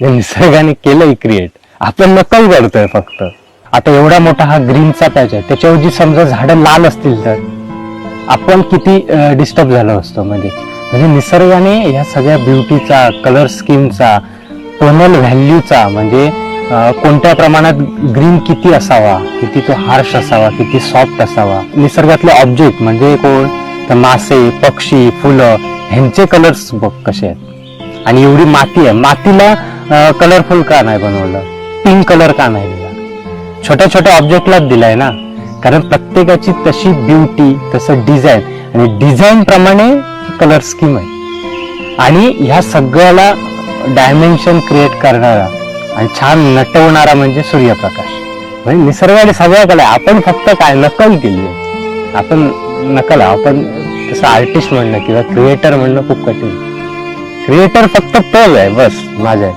निसर्गाने केलंय क्रिएट, आपण नकल करतोय फक्त. आता एवढा मोठा हा ग्रीनचा पॅच आहे, त्याच्यावर जी समजा झाडं लाल असतील तर आपण किती डिस्टर्ब झालो असतो. म्हणजे निसर्गाने ह्या सगळ्या ब्युटीचा, कलर स्कीमचा, टोनल व्हॅल्यूचा, म्हणजे कोणत्या प्रमाणात ग्रीन किती असावा, किती तो हार्श असावा, किती सॉफ्ट असावा. निसर्गातले ऑब्जेक्ट म्हणजे कोण, तर मासे, पक्षी, फुलं, ह्यांचे कलर्स बघ कसे आहेत. आणि एवढी माती आहे, मातीला कलरफुल का नाही बनवलं, पिंक कलर का नाही दिला, छोट्या छोट्या ऑब्जेक्टलाच दिलाय ना. कारण प्रत्येकाची तशी ब्युटी, तसं डिझाईन, आणि डिझाईन प्रमाणे कलर स्कीम आहे. आणि ह्या सगळ्याला डायमेन्शन क्रिएट करणारा आणि छान नटवणारा म्हणजे सूर्यप्रकाश. म्हणजे निसर्गाने सगळ्याकडे, आपण फक्त काय नकल केली आहे. आपण तसं आर्टिस्ट म्हणणं किंवा क्रिएटर म्हणणं खूप कठीण. क्रिएटर फक्त तोच आहे बस माझ्या.